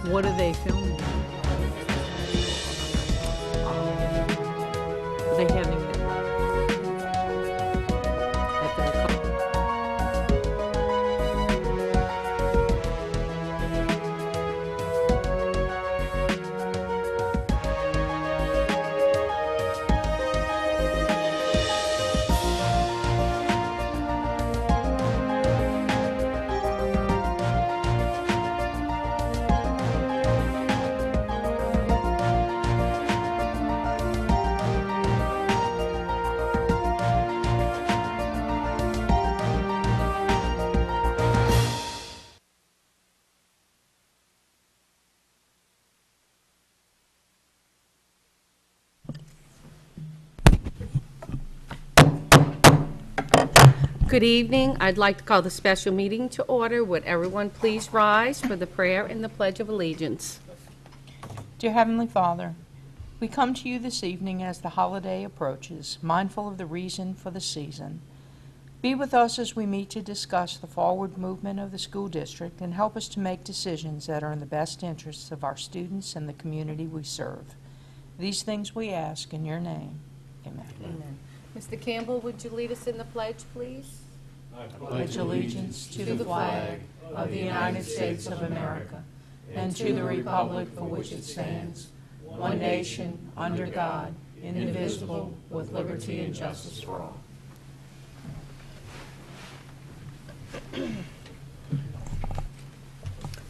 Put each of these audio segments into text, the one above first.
What are they filming? Are they having it at the Good evening. I'd like to call the special meeting to order. Would everyone please rise for the prayer and the Pledge of Allegiance? Dear Heavenly Father, we come to you this evening as the holiday approaches, mindful of the reason for the season. Be with us as we meet to discuss the forward movement of the school district and help us to make decisions that are in the best interests of our students and the community we serve. These things we ask in your name. Amen. Amen. Mr. Campbell, would you lead us in the pledge, please? I pledge allegiance to the flag of the United States of America and to the republic for which it stands, one nation, under God, indivisible, with liberty and justice for all.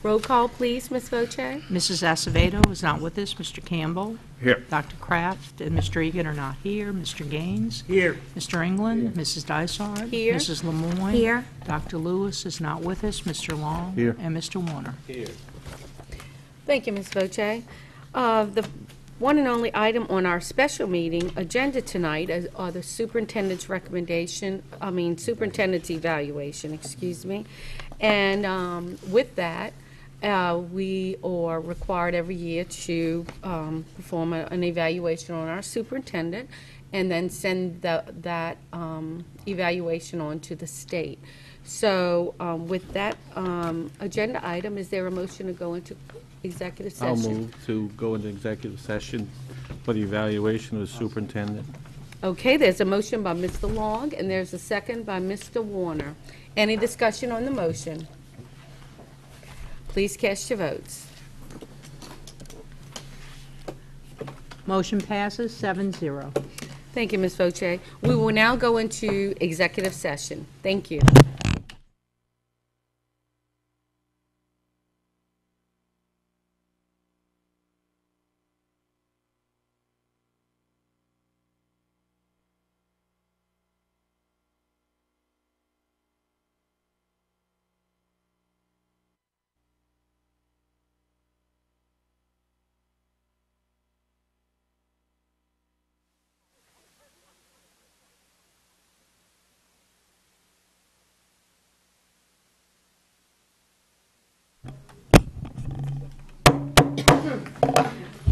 Roll call, please, Ms. Voce. Mrs. Acevedo is not with us. Mr. Campbell. Here. Dr. Kraft and Mr. Egan are not here. Mr. Gaines. Here. Mr. England. Mrs. Dysart. Here. Mrs. Lemoyne. Here. Dr. Lewis is not with us. Mr. Long. Here. And Mr. Warner. Here. Thank you, Ms. Voce. The one and only item on our special meeting agenda tonight are the superintendent's superintendent's evaluation, excuse me. And with that, we are required every year to perform an evaluation on our superintendent and then send that evaluation on to the state. So with that agenda item, is there a motion to go into executive session? I'll move to go into executive session for the evaluation of the superintendent. Okay, there's a motion by Mr. Long and there's a second by Mr. Warner. Any discussion on the motion? Please cast your votes. Motion passes 7-0. Thank you, Ms. Voce. We will now go into executive session. Thank you.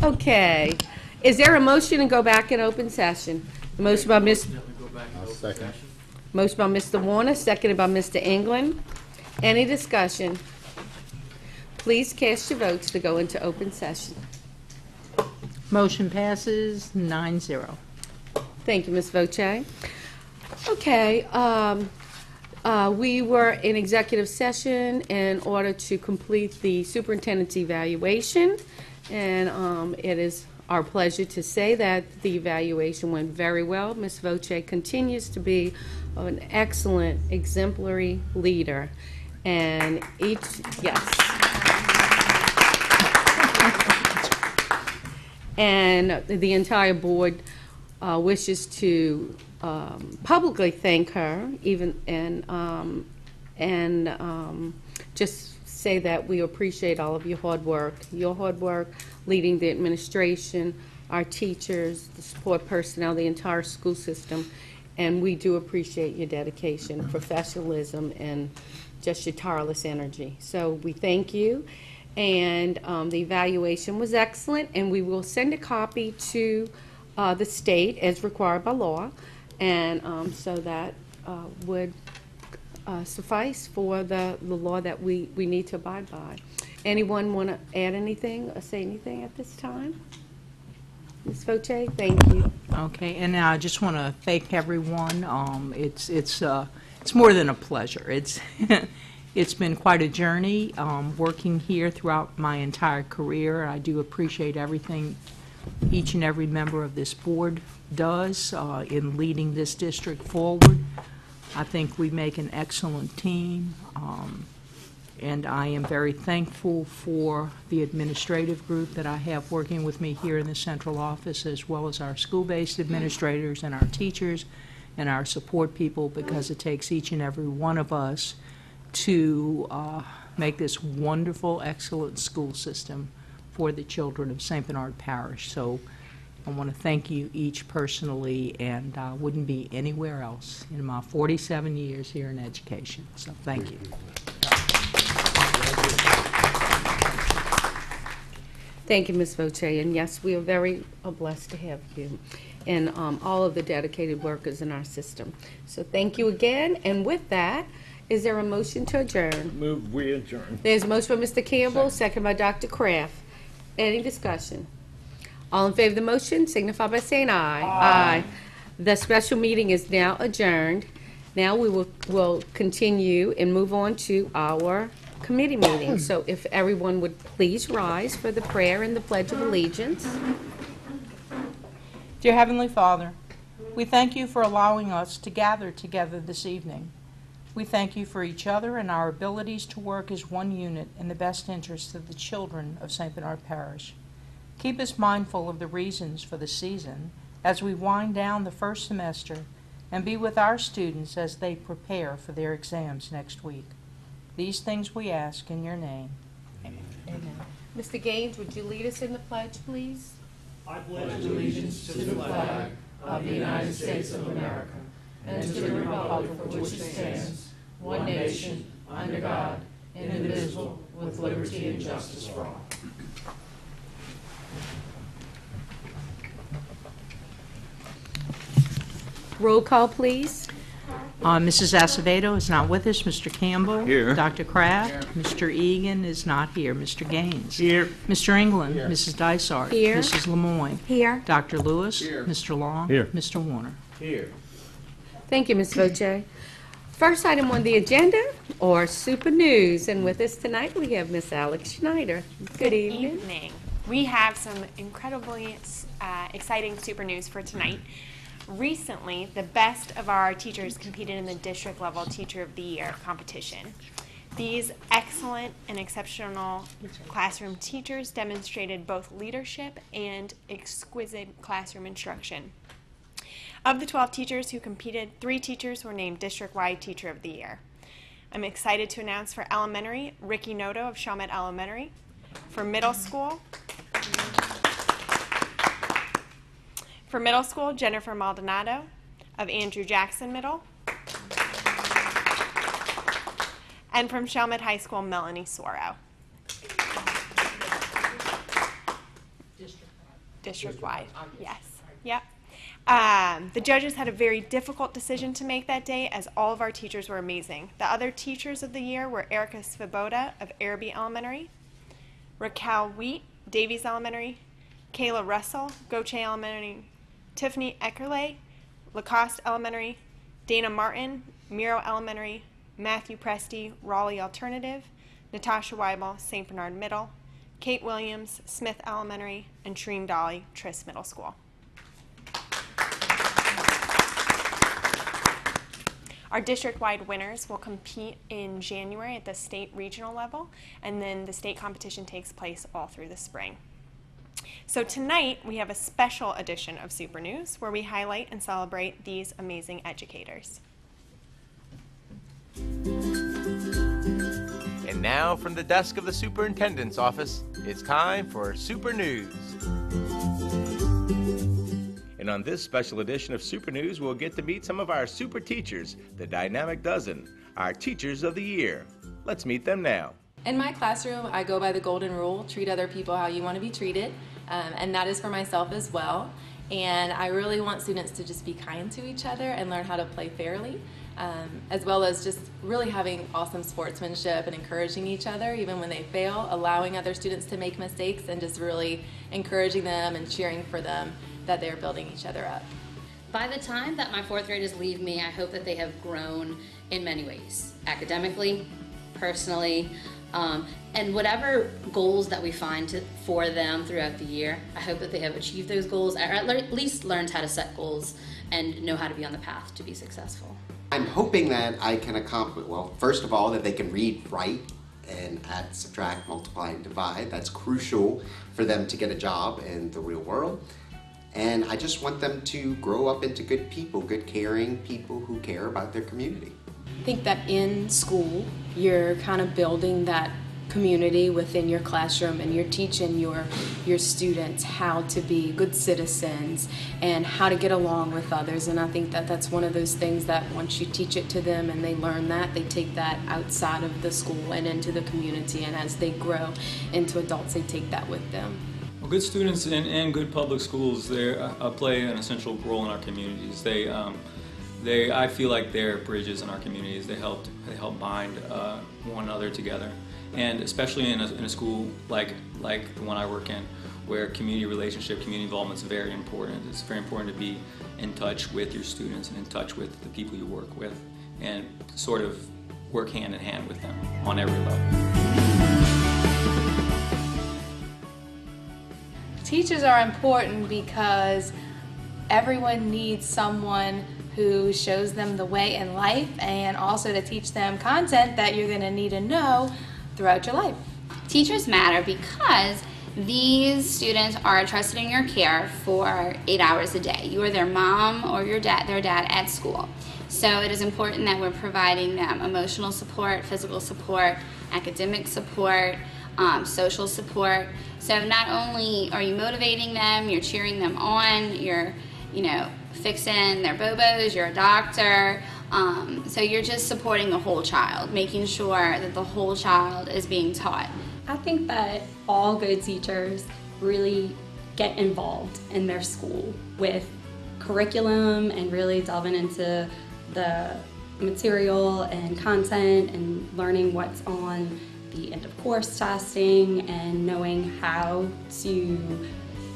Okay. Is there a motion to go back in open session? The motion by Ms. Second. Motion by Mr. Warner, seconded by Mr. England. Any discussion? Please cast your votes to go into open session. Motion passes 9-0. Thank you, Ms. Voce. Okay, we were in executive session in order to complete the superintendent's evaluation, and it is our pleasure to say that the evaluation went very well. Ms. Voce continues to be an excellent, exemplary leader, and and the entire board wishes to publicly thank her, and just say that we appreciate all of your hard work leading the administration, our teachers, the support personnel, the entire school system, and we do appreciate your dedication, professionalism, and just your tireless energy. So we thank you, and the evaluation was excellent, and we will send a copy to the state as required by law, and so that would suffice for the law that we need to abide by. Anyone want to add anything or say anything at this time? Ms. Foche, thank you. Okay, and now I just want to thank everyone. It's more than a pleasure. It's it's been quite a journey working here throughout my entire career. I do appreciate everything each and every member of this board does in leading this district forward. I think we make an excellent team, and I am very thankful for the administrative group that I have working with me here in the central office, as well as our school-based administrators and our teachers and our support people, because it takes each and every one of us to make this wonderful, excellent school system for the children of St. Bernard Parish. So I want to thank you each personally, and I wouldn't be anywhere else in my 47 years here in education. So thank you. Thank you, Ms. Voce, and yes, we are very blessed to have you and all of the dedicated workers in our system. So thank you again, and with that, is there a motion to adjourn? Move, we adjourn. There's a motion by Mr. Campbell, second by Dr. Kraft. Any discussion? All in favor of the motion signify by saying aye. Aye. The special meeting is now adjourned. Now we will continue and move on to our committee meeting. So if everyone would please rise for the prayer and the Pledge of Allegiance. Dear Heavenly Father, we thank you for allowing us to gather together this evening. We thank you for each other and our abilities to work as one unit in the best interest of the children of St. Bernard Parish. Keep us mindful of the reasons for the season as we wind down the first semester, and be with our students as they prepare for their exams next week. These things we ask in your name. Amen. Amen. Mr. Gaines, would you lead us in the pledge, please? I pledge allegiance to the flag of the United States of America and to the republic for which it stands, one nation, under God, indivisible, with liberty and justice for all. Roll call, please. Mrs. Acevedo is not with us. Mr. Campbell. Here. Dr. Kraft. Mr. Egan is not here. Mr. Gaines. Here. Mr. England. Mrs. Dysart. Here. Mrs. Lemoyne. Here. Dr. Lewis. Here. Mr. Long. Here. Mr. Warner. Here. Thank you, Ms. Voce. First item on the agenda, or Super News, and with us tonight we have Miss Alex Schneider. Good evening. We have some incredibly exciting super news for tonight. Recently, the best of our teachers competed in the district level Teacher of the Year competition. These excellent and exceptional classroom teachers demonstrated both leadership and exquisite classroom instruction. Of the 12 teachers who competed, 3 teachers were named district-wide Teacher of the Year. I'm excited to announce for elementary, Ricky Noto of Chalmette Elementary. For middle school, Jennifer Maldonado of Andrew Jackson Middle. And from Chalmette High School, Melanie Soro. District-wide, yes. Yep. The judges had a very difficult decision to make that day, as all of our teachers were amazing. The other teachers of the year were Erica Svoboda of Araby Elementary, Raquel Wheat, Davies Elementary, Kayla Russell, Goche Elementary, Tiffany Eckerle, Lacoste Elementary, Dana Martin, Miro Elementary, Matthew Presti, Raleigh Alternative, Natasha Weibel, St. Bernard Middle, Kate Williams, Smith Elementary, and Shreen Dolly, Tris Middle School. Our district-wide winners will compete in January at the state regional level, and then the state competition takes place all through the spring. So tonight, we have a special edition of Super News where we highlight and celebrate these amazing educators. And now, from the desk of the superintendent's office, it's time for Super News. And on this special edition of Super News, we'll get to meet some of our super teachers, the Dynamic Dozen, our Teachers of the Year. Let's meet them now. In my classroom, I go by the golden rule, treat other people how you want to be treated, and that is for myself as well. And I really want students to just be kind to each other and learn how to play fairly. as well as just really having awesome sportsmanship and encouraging each other even when they fail, allowing other students to make mistakes, and just really encouraging them and cheering for them that they're building each other up. By the time that my fourth graders leave me, I hope that they have grown in many ways, academically, personally, and whatever goals that we find for them throughout the year, I hope that they have achieved those goals, or at least learned how to set goals and know how to be on the path to be successful. I'm hoping that I can accomplish, well, first of all, that they can read, write, and add, subtract, multiply, and divide. That's crucial for them to get a job in the real world. And I just want them to grow up into good people, good caring people who care about their community. I think that in school, you're kind of building that community within your classroom, and you're teaching your students how to be good citizens and how to get along with others. And I think that that's one of those things that once you teach it to them and they learn that, they take that outside of the school and into the community, and as they grow into adults, they take that with them. Well, good students in good public schools, they play an essential role in our communities. I feel like they're bridges in our communities. They help bind one another together, and especially in a school like the one I work in, where community relationship, community involvement is very important. It's very important to be in touch with your students and in touch with the people you work with, and sort of work hand in hand with them on every level. Teachers are important because everyone needs someone who shows them the way in life, and also to teach them content that you're going to need to know throughout your life. Teachers matter because these students are trusted in your care for 8 hours a day. You are their mom or their dad at school. So it is important that we're providing them emotional support, physical support, academic support, social support. So not only are you motivating them, you're cheering them on, you're, fixing their bobos, you're a doctor. So you're just supporting the whole child, making sure that the whole child is being taught. I think that all good teachers really get involved in their school with curriculum and really delving into the material and content and learning what's on the end of course testing and knowing how to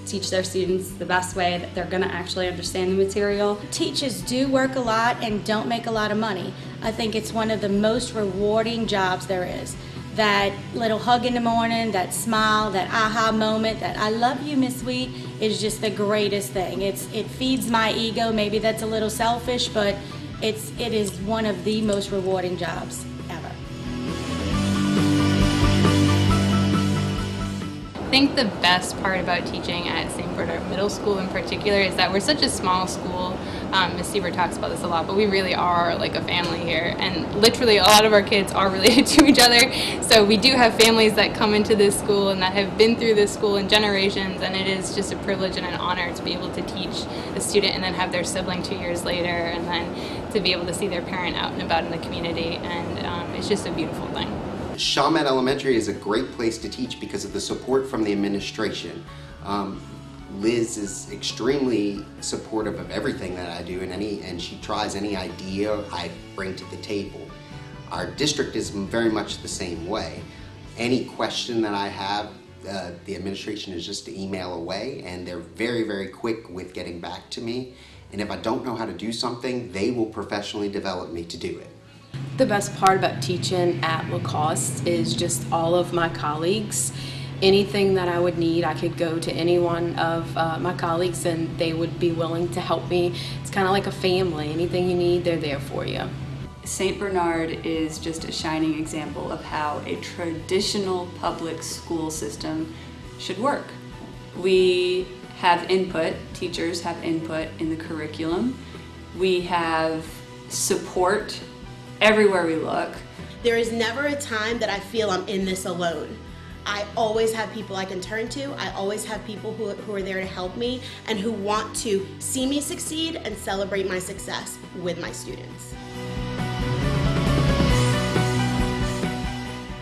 teach their students the best way that they're going to actually understand the material. Teachers do work a lot and don't make a lot of money. I think it's one of the most rewarding jobs there is. That little hug in the morning, that smile, that aha moment, that I love you, Miss Sweet, is just the greatest thing. It feeds my ego. Maybe that's a little selfish, but it is one of the most rewarding jobs ever. I think the best part about teaching at St. Bernard Middle School in particular is that we're such a small school. Ms. Sieber talks about this a lot, but we really are like a family here, and literally a lot of our kids are related to each other. So we do have families that come into this school and that have been through this school in generations, and it is just a privilege and an honor to be able to teach a student and then have their sibling 2 years later, and then to be able to see their parent out and about in the community, and it's just a beautiful thing. Chalmette Elementary is a great place to teach because of the support from the administration. Liz is extremely supportive of everything that I do, and she tries any idea I bring to the table. Our district is very much the same way. Any question that I have, the administration is just to email away, and they're very, very quick with getting back to me. And if I don't know how to do something, they will professionally develop me to do it. The best part about teaching at Lacoste is just all of my colleagues. Anything that I would need, I could go to any one of my colleagues and they would be willing to help me. It's kind of like a family. Anything you need, they're there for you. St. Bernard is just a shining example of how a traditional public school system should work. We have input, teachers have input in the curriculum. We have support everywhere we look. There is never a time that I feel I'm in this alone. I always have people I can turn to. I always have people who are there to help me and who want to see me succeed and celebrate my success with my students.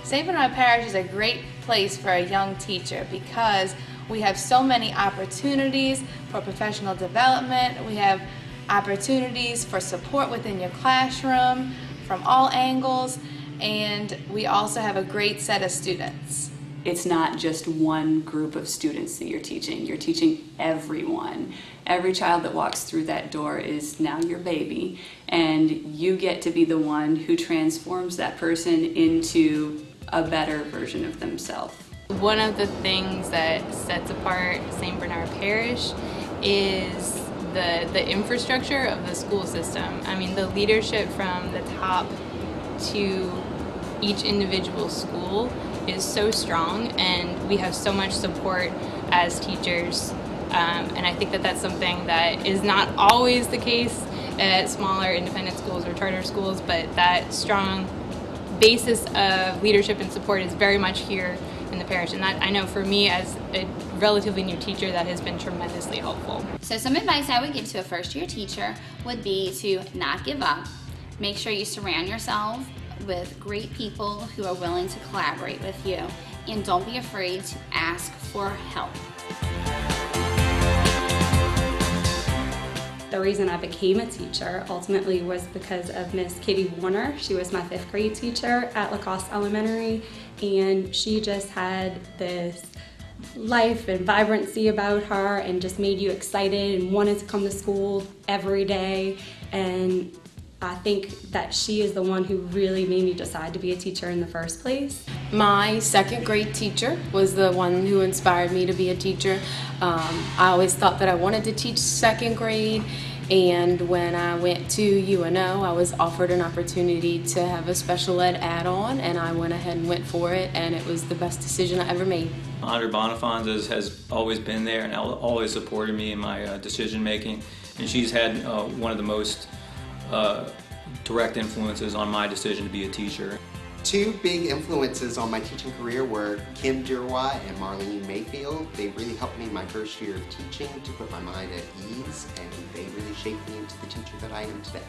St. Bernard Parish is a great place for a young teacher because we have so many opportunities for professional development. We have opportunities for support within your classroom from all angles, and we also have a great set of students. It's not just one group of students that you're teaching. You're teaching everyone. Every child that walks through that door is now your baby, and you get to be the one who transforms that person into a better version of themselves. One of the things that sets apart St. Bernard Parish is the infrastructure of the school system. I mean, the leadership from the top to each individual school is so strong, and we have so much support as teachers. And I think that that's something that is not always the case at smaller independent schools or charter schools, but that strong basis of leadership and support is very much here in the parish. And that, I know for me as a relatively new teacher, that has been tremendously helpful. So some advice I would give to a first-year teacher would be to not give up. Make sure you surround yourself with great people who are willing to collaborate with you, and don't be afraid to ask for help. The reason I became a teacher ultimately was because of Miss Katie Warner. She was my 5th grade teacher at Lacoste Elementary, and she just had this life and vibrancy about her and just made you excited and wanted to come to school every day. And I think that she is the one who really made me decide to be a teacher in the first place. My 2nd grade teacher was the one who inspired me to be a teacher. I always thought that I wanted to teach 2nd grade, and when I went to UNO, I was offered an opportunity to have a special ed add-on, and I went ahead and went for it, and it was the best decision I ever made. Andre Bonifons has always been there and always supported me in my decision making, and she's had one of the most direct influences on my decision to be a teacher. 2 big influences on my teaching career were Kim Durwa and Marlene Mayfield. They really helped me my first year of teaching to put my mind at ease, and they really shaped me into the teacher that I am today.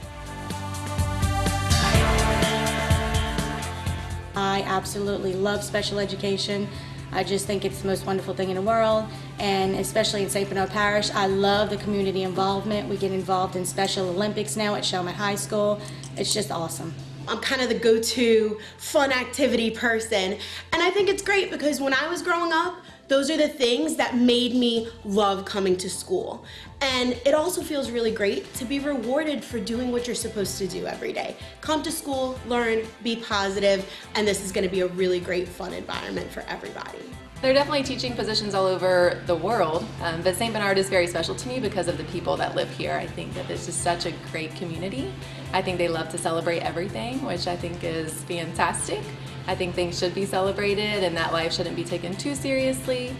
I absolutely love special education. I just think it's the most wonderful thing in the world, and especially in St. Bernard Parish, I love the community involvement. We get involved in Special Olympics now at Shelmet High School. It's just awesome. I'm kind of the go-to fun activity person, and I think it's great because when I was growing up, those are the things that made me love coming to school. And it also feels really great to be rewarded for doing what you're supposed to do every day. Come to school, learn, be positive, and this is going to be a really great fun environment for everybody. There are definitely teaching positions all over the world, but St. Bernard is very special to me because of the people that live here. I think that this is such a great community. I think they love to celebrate everything, which I think is fantastic. I think things should be celebrated and that life shouldn't be taken too seriously,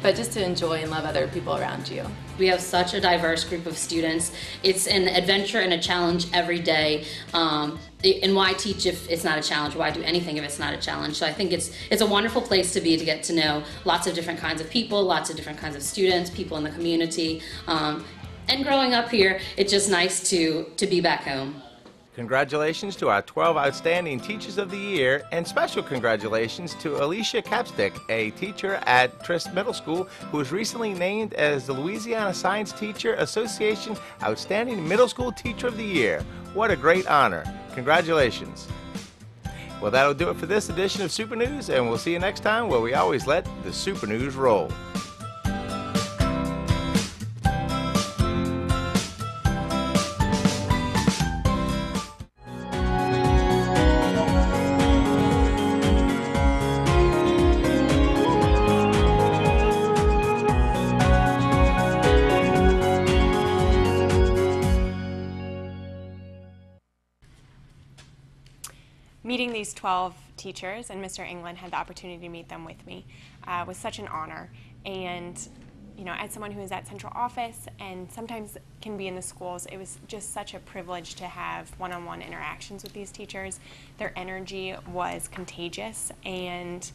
but just to enjoy and love other people around you. We have such a diverse group of students. It's an adventure and a challenge every day. And why teach if it's not a challenge? Why do anything if it's not a challenge? So I think it's a wonderful place to be, to get to know lots of different kinds of people, lots of different kinds of students, people in the community. And growing up here, it's just nice to be back home. Congratulations to our 12 outstanding Teachers of the Year, and special congratulations to Alicia Capstick, a teacher at Trist Middle School, who was recently named as the Louisiana Science Teacher Association Outstanding Middle School Teacher of the Year. What a great honor. Congratulations. Well, that'll do it for this edition of Super News, and we'll see you next time where we always let the Super News roll. Meeting these 12 teachers, and Mr. England had the opportunity to meet them with me, was such an honor. And you know, as someone who is at central office and sometimes can be in the schools, it was just such a privilege to have one-on-one interactions with these teachers. Their energy was contagious, and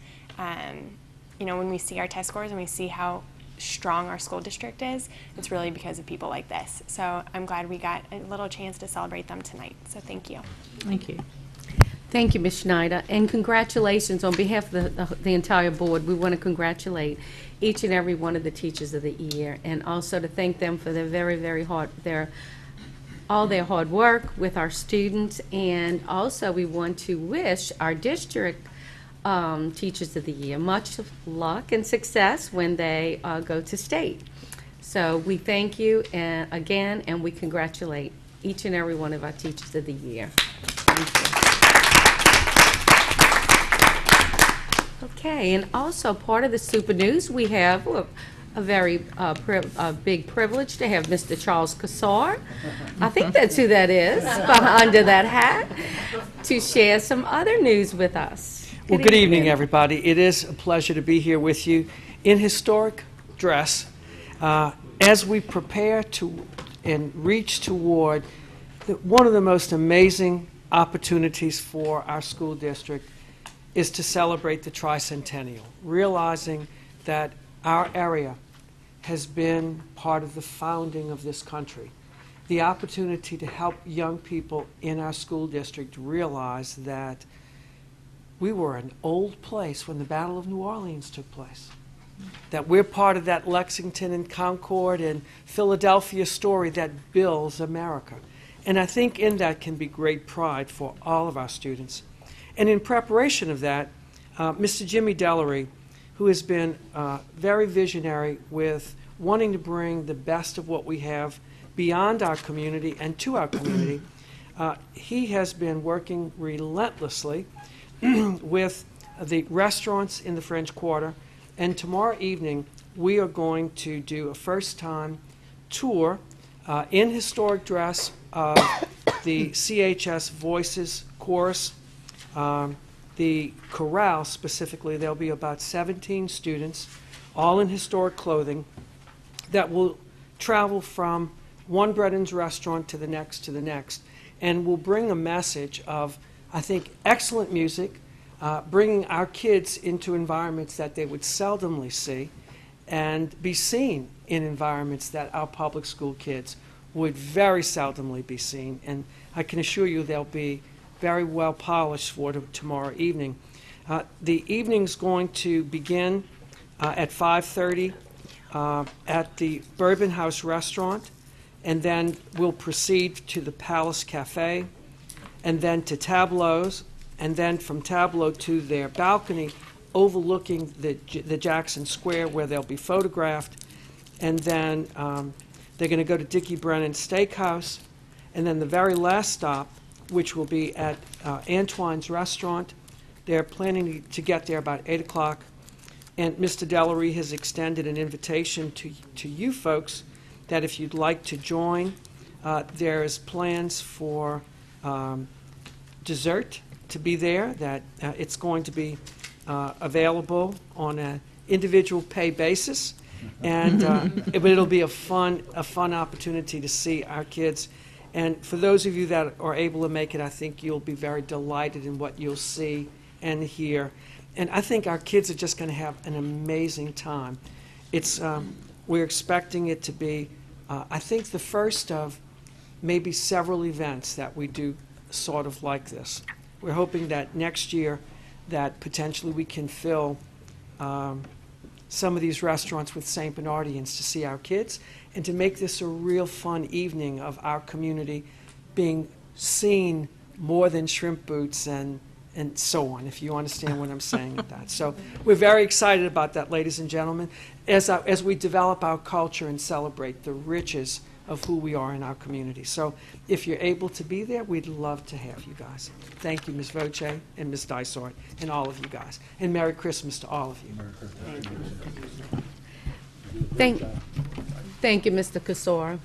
you know, when we see our test scores and we see how strong our school district is, it's really because of people like this. So I'm glad we got a little chance to celebrate them tonight. So thank you. Thank you. Thank you, Ms. Schneider, and congratulations on behalf of the entire board. We want to congratulate each and every one of the Teachers of the Year, and also to thank them for their very, very hard, their all their hard work with our students, and also we want to wish our district Teachers of the Year much luck and success when they go to state. So we thank you again, and we congratulate each and every one of our Teachers of the Year. Thank you. Okay, and also part of the Super News, we have a very big privilege to have Mr. Charles Kassar. I think that's who that is, under that hat, to share some other news with us. Well, good evening, everybody. It is a pleasure to be here with you in historic dress as we prepare to and reach toward one of the most amazing opportunities for our school district is to celebrate the tricentennial, realizing that our area has been part of the founding of this country. The opportunity to help young people in our school district realize that we were an old place when the Battle of New Orleans took place, that we're part of that Lexington and Concord and Philadelphia story that builds America. And I think in that can be great pride for all of our students. And in preparation of that, Mr. Jimmy Dellery, who has been very visionary with wanting to bring the best of what we have beyond our community and to our community, he has been working relentlessly with the restaurants in the French Quarter, and tomorrow evening we are going to do a first-time tour in historic dress of the CHS Voices Chorus, the chorale specifically. There'll be about 17 students, all in historic clothing, that will travel from one Brennan's restaurant to the next, and will bring a message of, I think, excellent music, bringing our kids into environments that they would seldomly see and be seen in environments that our public school kids would very seldomly be seen. And I can assure you they'll be very well polished for tomorrow evening. The evening's going to begin at 5:30 at the Bourbon House Restaurant, and then we'll proceed to the Palace Cafe, and then to Tableau's, and then from Tableau to their balcony overlooking the Jackson Square, where they'll be photographed. And then they're going to go to Dickie Brennan's Steakhouse, and then the very last stop, which will be at Antoine's Restaurant. They're planning to get there about 8 o'clock. And Mr. Dellery has extended an invitation to you folks that if you'd like to join, there's plans for dessert to be there, that it's going to be available on an individual pay basis, and but it'll be a fun opportunity to see our kids. And for those of you that are able to make it, I think you'll be very delighted in what you'll see and hear. And I think our kids are just going to have an amazing time. It's we're expecting it to be, I think, the first of maybe several events that we do sort of like this. We're hoping that next year that potentially we can fill some of these restaurants with St. Bernardians to see our kids and to make this a real fun evening of our community being seen more than shrimp boots and so on, if you understand what I'm saying with that. So we're very excited about that, ladies and gentlemen, as we develop our culture and celebrate the riches of who we are in our community. So if you're able to be there, we'd love to have you guys. Thank you, Ms. Voce and Ms. Dysart, and all of you guys. And Merry Christmas to all of you. Thank you, Mr. Kassar.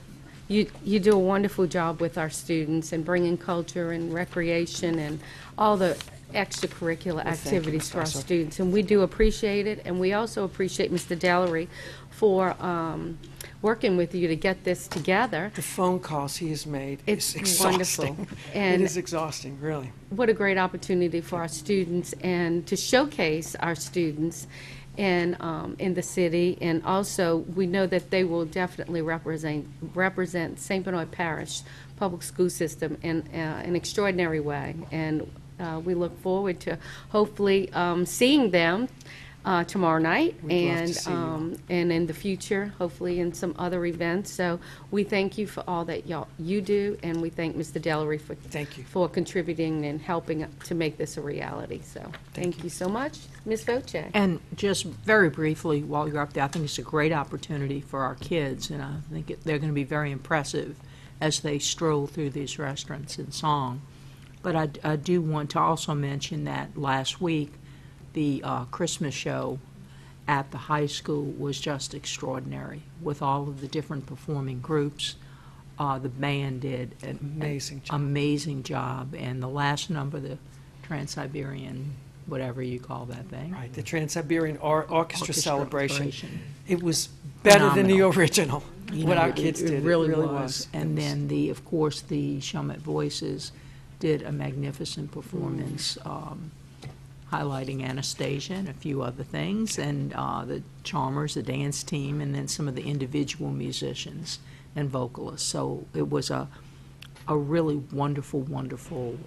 You do a wonderful job with our students and bringing culture and recreation and all the extracurricular activities for our students, and we do appreciate it. And we also appreciate Mr. Dellery for working with you to get this together. The phone calls he has made, it's exhausting. Wonderful. And it is exhausting, really. What a great opportunity for our students and to showcase our students in the city. And also, we know that they will definitely represent St. Bernard Parish public school system in an extraordinary way. And we look forward to hopefully seeing them tomorrow night, We'd love to and see you all. and in the future, hopefully in some other events. So we thank you for all that you do, and we thank Mr. Dellery for contributing and helping to make this a reality. So thank you so much, Ms. Voce. And just very briefly, while you're up there, I think it's a great opportunity for our kids, and I think they're going to be very impressive as they stroll through these restaurants in song. But I do want to also mention that last week, the Christmas show at the high school was just extraordinary with all of the different performing groups. The band did an amazing job, and the last number, the Trans-Siberian, whatever you call that thing. Right, the Trans-Siberian Orchestra Celebration. It was better than the Phenomenal. original. You What know, our kids did. It really was. was. And then, of course, the Showmet Voices did a magnificent performance, highlighting Anastasia and a few other things, and the Charmers, the dance team, and then some of the individual musicians and vocalists. So it was a really wonderful, wonderful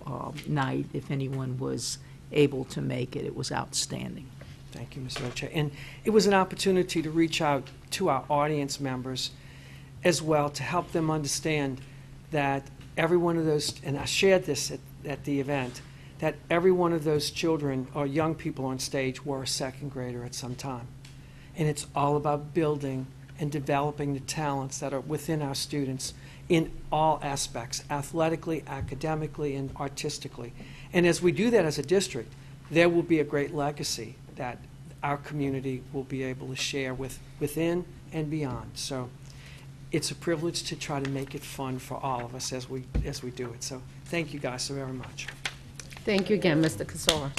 night. If anyone was able to make it, it was outstanding. Thank you, Ms. Rocha. And it was an opportunity to reach out to our audience members as well, to help them understand that every one of those, and I shared this at the event, that every one of those children or young people on stage were a second grader at some time. And it's all about building and developing the talents that are within our students in all aspects, athletically, academically, and artistically. And as we do that as a district, there will be a great legacy that our community will be able to share within and beyond. So it's a privilege to try to make it fun for all of us as we do it. So thank you guys so very much. Thank you again, Mr. Casora.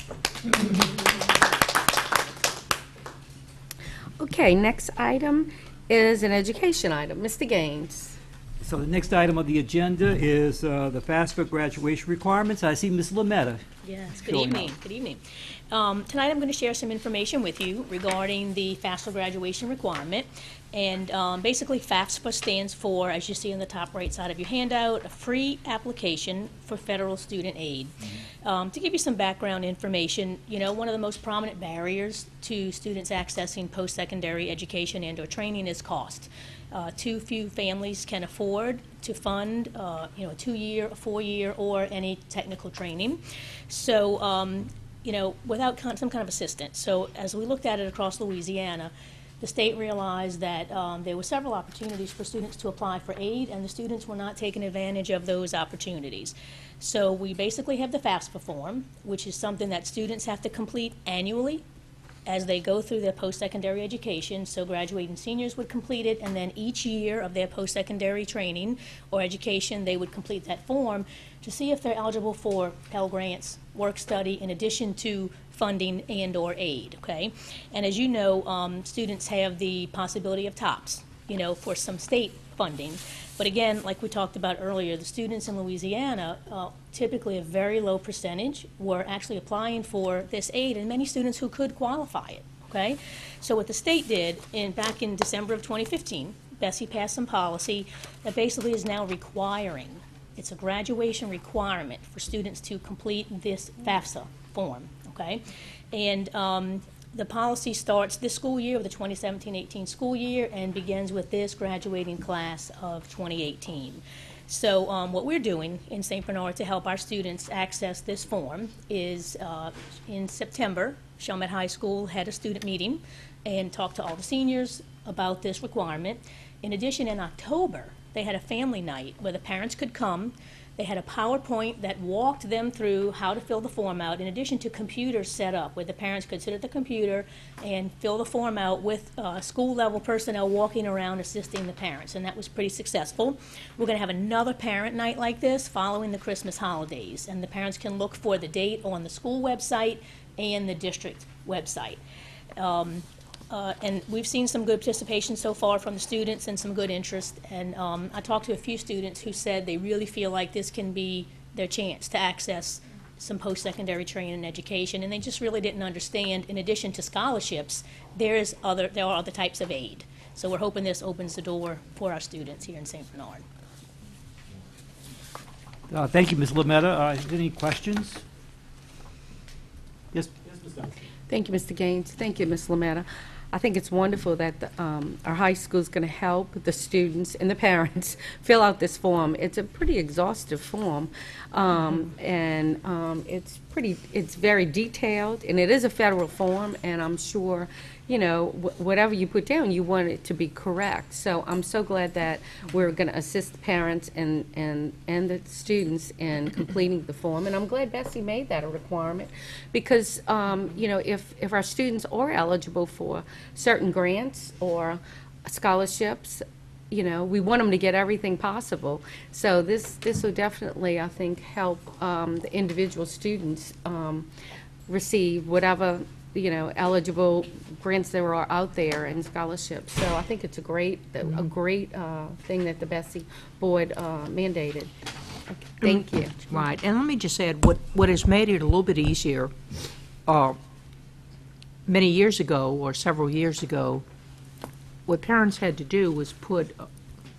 Okay, next item is an education item. Mr. Gaines. So the next item on the agenda is the FAFSA graduation requirements. I see Ms. Lametta. Yes, good showing evening. up. Good evening. Tonight I'm going to share some information with you regarding the FAFSA graduation requirement. And basically FAFSA stands for, as you see on the top right side of your handout, a free application for federal student aid. To give you some background information, you know, one of the most prominent barriers to students accessing post-secondary education and or training is cost. Too few families can afford to fund, a 2-year, a 4-year, or any technical training. So, without some kind of assistance. So, as we looked at it across Louisiana, the state realized that there were several opportunities for students to apply for aid, and the students were not taking advantage of those opportunities. So, we basically have the FAFSA form, which is something that students have to complete annually as they go through their post-secondary education. So graduating seniors would complete it, and then each year of their post-secondary training or education, they would complete that form to see if they're eligible for Pell Grants, work study, in addition to funding and or aid, okay? And as you know, students have the possibility of TOPS, for some state funding. But again, like we talked about earlier, the students in Louisiana, typically a very low percentage, were actually applying for this aid, and many students who could qualify it, okay? So what the state did, back in December of 2015, Bessie passed some policy that basically is now requiring, it's a graduation requirement for students to complete this FAFSA form, okay? And the policy starts this school year, the 2017-18 school year, and begins with this graduating class of 2018. So what we're doing in St. Bernard to help our students access this form is in September, Showmet High School had a student meeting and talked to all the seniors about this requirement. In addition, in October, they had a family night where the parents could come. They had a PowerPoint that walked them through how to fill the form out, in addition to computers set up where the parents could sit at the computer and fill the form out with school-level personnel walking around assisting the parents, and that was pretty successful. We're going to have another parent night like this following the Christmas holidays, and the parents can look for the date on the school website and the district website. And we've seen some good participation so far from the students and some good interest. And I talked to a few students who said they really feel like this can be their chance to access some post-secondary training and education. And they just really didn't understand, in addition to scholarships, there are other types of aid. So we're hoping this opens the door for our students here in St. Bernard. Thank you, Ms. Lametta. Any questions? Yes, Ms. Dunn. Thank you, Mr. Gaines. Thank you, Ms. Lametta. I think it's wonderful that our high school is going to help the students and the parents fill out this form. It's a pretty exhaustive form, and it's very detailed, and it is a federal form, and I'm sure, you know, whatever you put down, you want it to be correct. So I'm so glad that we're going to assist the parents and the students in completing the form, and I'm glad Bessie made that a requirement because, you know, if our students are eligible for certain grants or scholarships, you know, we want them to get everything possible. So this will definitely, I think, help the individual students receive whatever, you know, eligible grants there are out there and scholarships. So I think it's a great thing that the Bessie Board mandated. Okay, thank you. Right, and let me just add, what has made it a little bit easier, many years ago, or several years ago, what parents had to do was put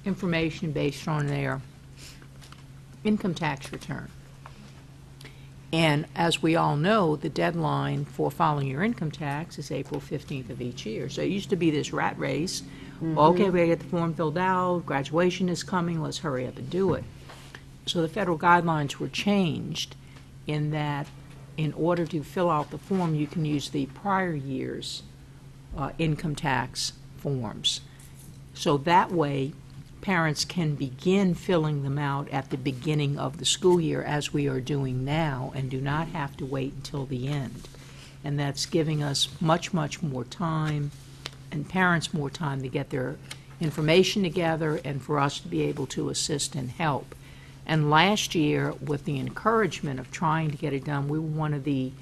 information based on their income tax return. And as we all know, the deadline for filing your income tax is April 15th of each year. So it used to be this rat race. Okay, we gotta get the form filled out, graduation is coming, let's hurry up and do it. So the federal guidelines were changed in that in order to fill out the form, you can use the prior year's income tax forms. So that way, parents can begin filling them out at the beginning of the school year, as we are doing now, and do not have to wait until the end. And that's giving us much, much more time, and parents more time to get their information together and for us to be able to assist and help. And last year, with the encouragement of trying to get it done, we were one of the,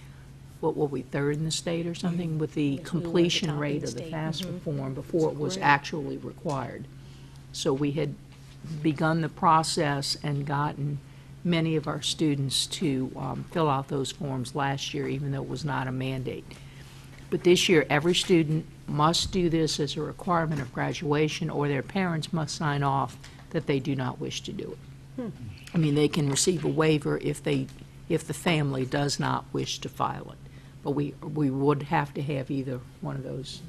what were we, third in the state or something, with the completion rate of the FAFSA form before it was actually required. So we had begun the process and gotten many of our students to fill out those forms last year, even though it was not a mandate. But this year, every student must do this as a requirement of graduation, or their parents must sign off that they do not wish to do it. I mean, they can receive a waiver if the family does not wish to file it. But we would have to have either one of those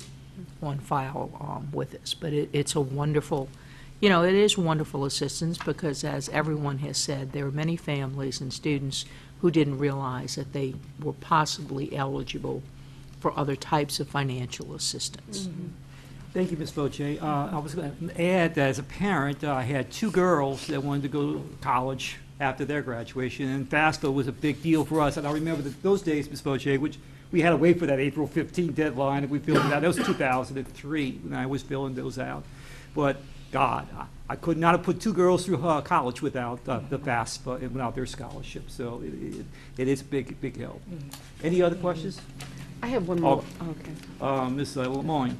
on file with us. But it's a wonderful, you know, it is wonderful assistance because, as everyone has said, there are many families and students who didn't realize that they were possibly eligible for other types of financial assistance. Thank you, Ms. Fauché. I was going to add that as a parent, I had two girls that wanted to go to college after their graduation, and FAFSA was a big deal for us. And I remember those days, Ms. Fauché, which we had to wait for that April 15th deadline, and we filled it out. That was 2003, and I was filling those out. But God, I could not have put two girls through college without the FAFSA and without their scholarship. So it is a big help. Any other questions? I have one more. Okay. Ms. Lemoyne.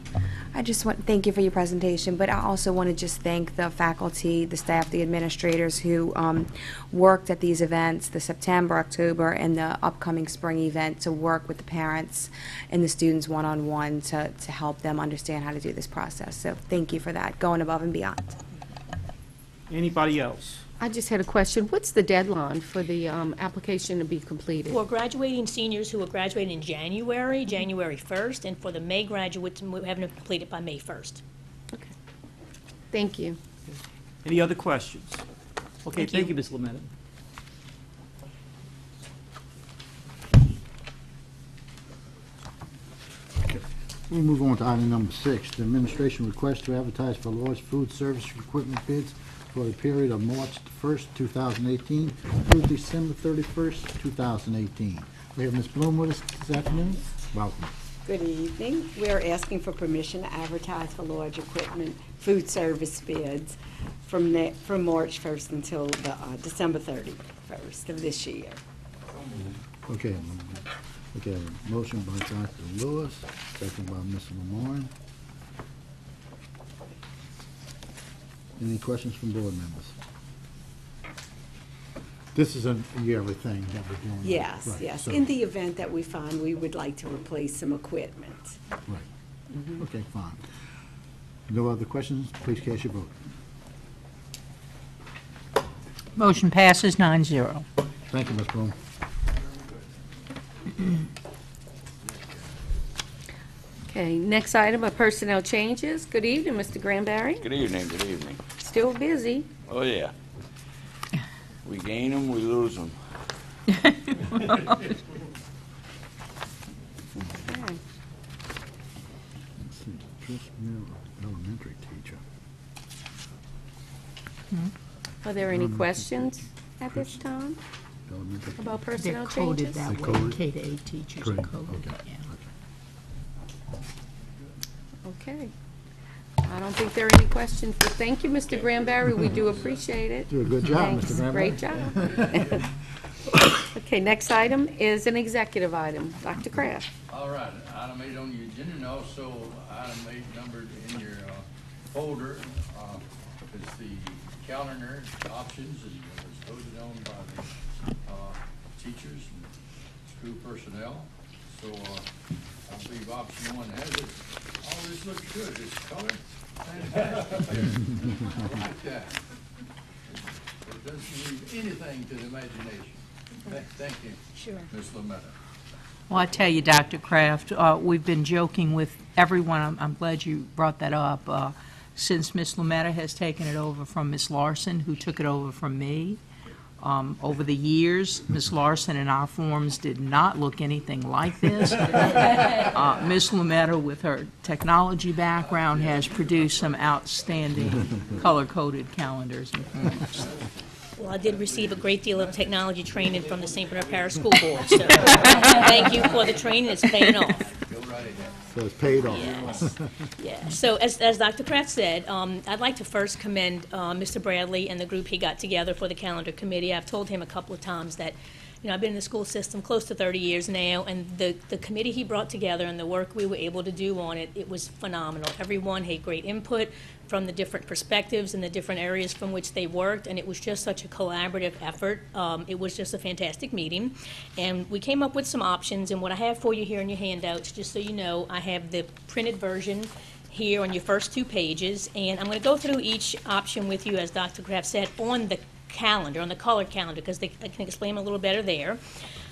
I just want thank you for your presentation, but I also want to just thank the faculty, the staff, the administrators who worked at these events, the September, October, and the upcoming spring event, to work with the parents and the students one-on-one to help them understand how to do this process. So thank you for that, going above and beyond. Anybody else? I just had a question. What's the deadline for the application to be completed? For graduating seniors who are graduating in January, January 1st, and for the May graduates, we have to complete it by May 1st. Okay. Thank you. Any other questions? Okay, thank you, Ms. Lametta. We'll move on to item number 6, the administration request to advertise for Lord's food service equipment bids for the period of March 1st, 2018 through December 31st, 2018. We have Ms. Bloom with us this afternoon. Welcome. Good evening. We're asking for permission to advertise for large equipment food service bids from March 1st until December 31st of this year. Okay. Okay, motion by Dr. Lewis, second by Ms. Lemoyne. Any questions from board members? This is a yearly thing that we're doing. Yes, right, yes. so- In the event that we find we would like to replace some equipment. Right. Okay, fine. No other questions? Please cast your vote. Motion passes 9-0. Thank you, Ms. Bloom. Okay, next item are personnel changes. Good evening, Mr. Granberry. Good evening, good evening. Still busy. Oh, yeah. We gain them, we lose them. Just elementary teacher. Are there any questions at this time Elementary. about personnel They're coded changes? that They're way. coded? K-8 teachers are Correct. coded. Okay. Yeah. Okay. I don't think there are any questions, but thank you, Mr. Granberry. We do appreciate it. Do a good job, Thanks. Mr. Granberry. Great job. Okay, next item is an executive item. Dr. Kraft. All right, item 8 on the agenda, and also item 8 numbered in your folder is the calendar options, and it was voted on by the teachers and school personnel. So I believe option 1 has it. Oh, this looks good. This color, fantastic. I like that. It doesn't leave anything to the imagination. Thank you, Sure. Ms. Lametta. Well, I tell you, Dr. Kraft, we've been joking with everyone. I'm glad you brought that up. Since Ms. Lametta has taken it over from Ms. Larson, who took it over from me, over the years, Ms. Larson and our forms did not look anything like this. Ms. Lametta, with her technology background, has produced some outstanding color-coded calendars and forms. Well, I did receive a great deal of technology training from the St. Bernard Parish School Board, so thank you for the training. It's paying off. So it's paid off. Yes. Yeah. So as Dr. Pratt said, I'd like to first commend Mr. Bradley and the group he got together for the calendar committee. I've told him a couple of times that, you know, I've been in the school system close to 30 years now, and the committee he brought together and the work we were able to do on it, it was phenomenal. Everyone had great input from the different perspectives and the different areas from which they worked, and it was just such a collaborative effort. It was just a fantastic meeting, and we came up with some options, and what I have for you here in your handouts, just so you know, I have the printed version here on your first 2 pages, and I'm going to go through each option with you, as Dr. Kraft said, on the calendar, on the colored calendar, because I can explain them a little better there.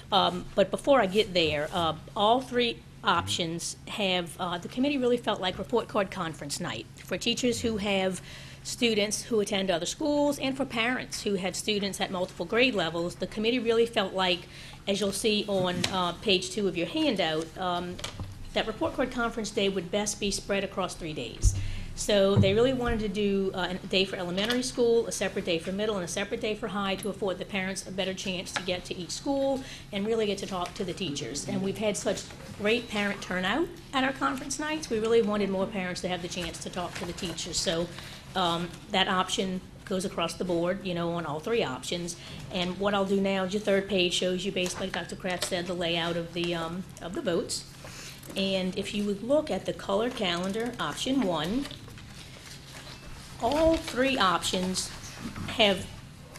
But before I get there, all 3 options have, the committee really felt like report card conference night for teachers who have students who attend other schools and for parents who have students at multiple grade levels. The committee really felt like, as you'll see on page 2 of your handout, that report card conference day would best be spread across 3 days. So they really wanted to do a day for elementary school, a separate day for middle, and a separate day for high to afford the parents a better chance to get to each school and really get to talk to the teachers. And we've had such great parent turnout at our conference nights. We really wanted more parents to have the chance to talk to the teachers. So that option goes across the board, you know, on all 3 options. And what I'll do now is your 3rd page shows you, basically, like Dr. Kraft said, the layout of the votes. And if you would look at the color calendar, option 1, all 3 options have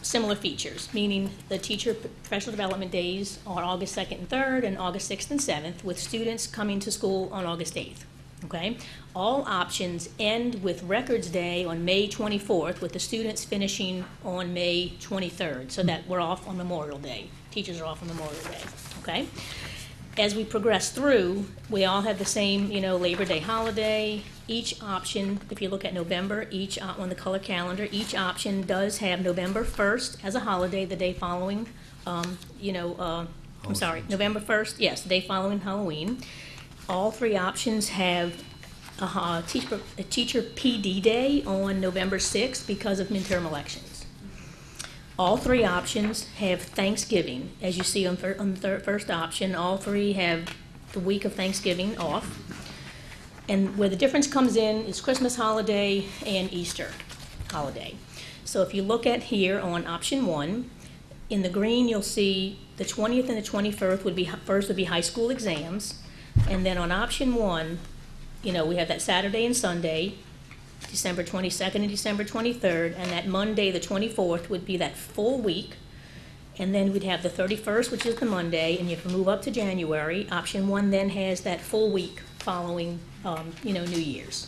similar features, meaning the teacher professional development days are August 2nd and 3rd and August 6th and 7th, with students coming to school on August 8th. Okay? All options end with Records Day on May 24th, with the students finishing on May 23rd, so that we're off on Memorial Day. Teachers are off on Memorial Day. Okay? As we progress through, we all have the same, you know, Labor Day holiday. Each option, if you look at November, on the color calendar, each option does have November 1st as a holiday, the day following, November 1st, yes, the day following Halloween. All 3 options have a teacher PD day on November 6th because of midterm elections. All 3 options have Thanksgiving. As you see on the first option, all 3 have the week of Thanksgiving off. And where the difference comes in is Christmas holiday and Easter holiday. So if you look at here on option 1, in the green you'll see the 20th and the 21st would be high school exams. And then on option 1, you know, we have that Saturday and Sunday, December 22nd and December 23rd, and that Monday, the 24th, would be that full week. And then we'd have the 31st, which is the Monday, and you can move up to January. Option 1 then has that full week following, New Year's.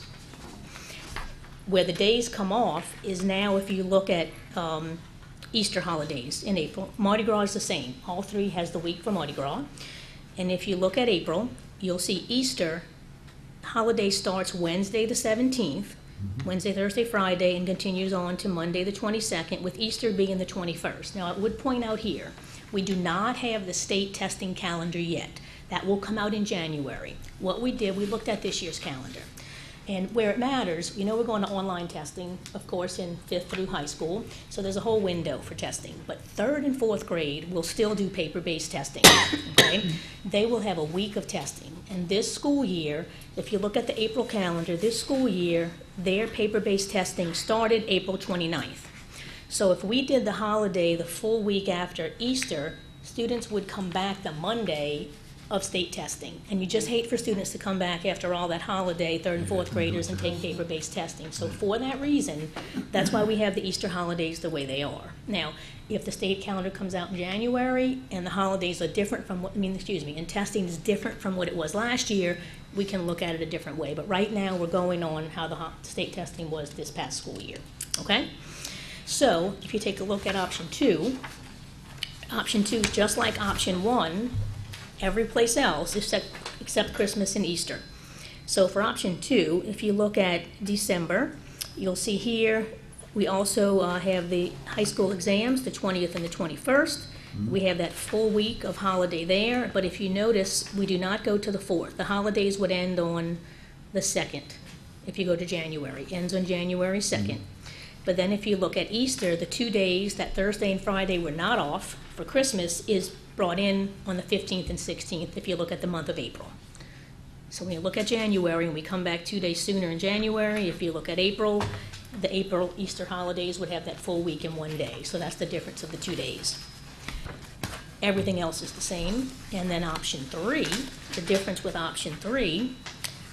Where the days come off is now, if you look at Easter holidays in April, Mardi Gras is the same. All 3 has the week for Mardi Gras. And if you look at April, you'll see Easter holiday starts Wednesday the 17th, Wednesday, Thursday, Friday, and continues on to Monday the 22nd, with Easter being the 21st. Now, I would point out here, we do not have the state testing calendar yet. That will come out in January. What we did, we looked at this year's calendar. And where it matters, you know, we're going to online testing, of course, in 5th through high school, so there's a whole window for testing. But 3rd and 4th grade will still do paper-based testing, okay? They will have a week of testing. And this school year, if you look at the April calendar, this school year, their paper-based testing started April 29th. So if we did the holiday the full week after Easter, students would come back the Monday of state testing. And you just hate for students to come back after all that holiday, 3rd and 4th graders, and take paper-based testing. So for that reason, that's why we have the Easter holidays the way they are. Now, if the state calendar comes out in January and the holidays are different from what, and testing is different from what it was last year, we can look at it a different way. But right now, we're going on how the state testing was this past school year, okay? So if you take a look at option 2 is just like option 1, every place else except Christmas and Easter. So for option 2, if you look at December, you'll see here we also have the high school exams, the 20th and the 21st. We have that full week of holiday there, but if you notice, we do not go to the 4th. The holidays would end on the 2nd if you go to January. It ends on January 2nd. But then if you look at Easter, the 2 days, that Thursday and Friday were not off for Christmas, is brought in on the 15th and 16th if you look at the month of April. So when you look at January, and we come back 2 days sooner in January, if you look at April, the April Easter holidays would have that full week in 1 day. So that's the difference of the 2 days. Everything else is the same. And then option 3, the difference with option 3,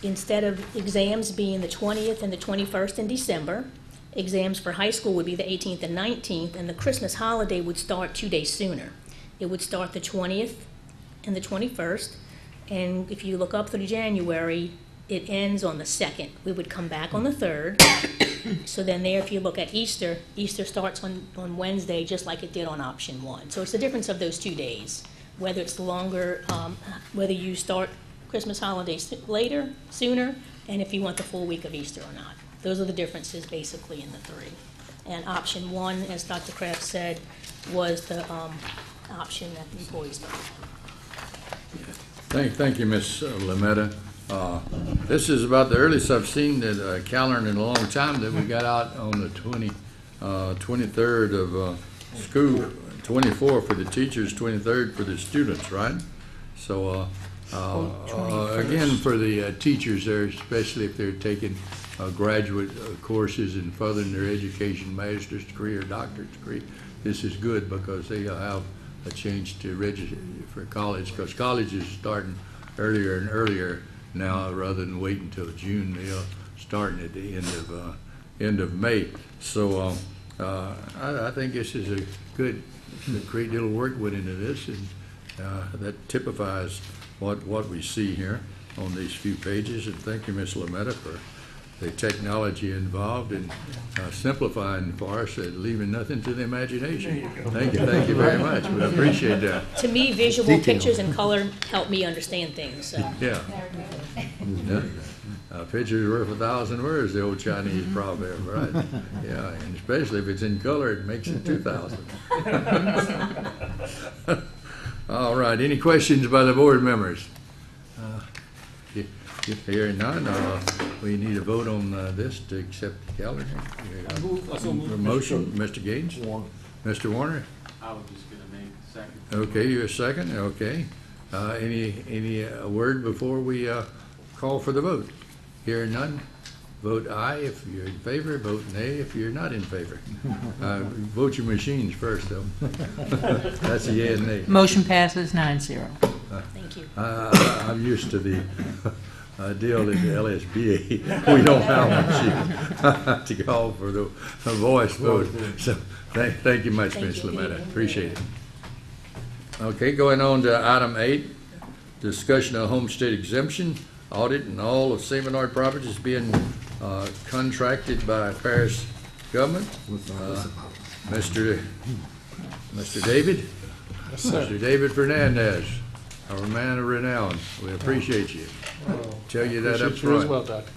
instead of exams being the 20th and the 21st in December, exams for high school would be the 18th and 19th, and the Christmas holiday would start 2 days sooner. It would start the 20th and the 21st, and if you look up through January, it ends on the 2nd. We would come back on the 3rd. So then there, if you look at Easter, Easter starts on Wednesday just like it did on option 1. So it's the difference of those 2 days, whether it's longer, whether you start Christmas holidays later, sooner, and if you want the full week of Easter or not. Those are the differences basically in the 3. And option 1, as Dr. Kraft said, was the option that the employees voted. Thank you, Ms. Lametta. This is about the earliest I've seen the calendar in a long time that we got out on the 23rd of school, 24 for the teachers, 23rd for the students, right? So again, for the teachers there, especially if they're taking graduate courses and furthering their education, master's degree or doctorate degree, this is good because they'll have a chance to register for college, because college is starting earlier and earlier now rather than wait until June. They'll start at the end of May. So I think this is a great deal of work went into this, and that typifies what we see here on these few pages. And thank you, Ms. Lametta, for the technology involved in simplifying for us and leaving nothing to the imagination. Thank you very much. We appreciate that. To me, visual pictures and color help me understand things. So. Yeah. A picture is worth 1,000 words, the old Chinese proverb, right? Yeah, and especially if it's in color, it makes it 2,000. All right, any questions by the board members? Hearing none, we need a vote on this to accept the calendar. Motion, Mr. Gaines? Mr. Warner? I was just going to make a second. Okay, you're a second, okay. Any word before we call for the vote? Hearing none, vote aye if you're in favor, vote nay if you're not in favor. Vote your machines first, though. That's a yea and nay. Motion passes 9-0. Thank you. I'm used to the deal in the LSBA. We don't have to call for the voice vote. So thank you much, Ms. Lametta. Appreciate it. Okay, going on to item 8, discussion of homestead exemption, audit, and all of Seminole properties being contracted by Parish government. Mr. David? Yes, Mr. David Fernandez. Our man of renown, we appreciate you. Tell you that up Appreciate you as front. well, Dr.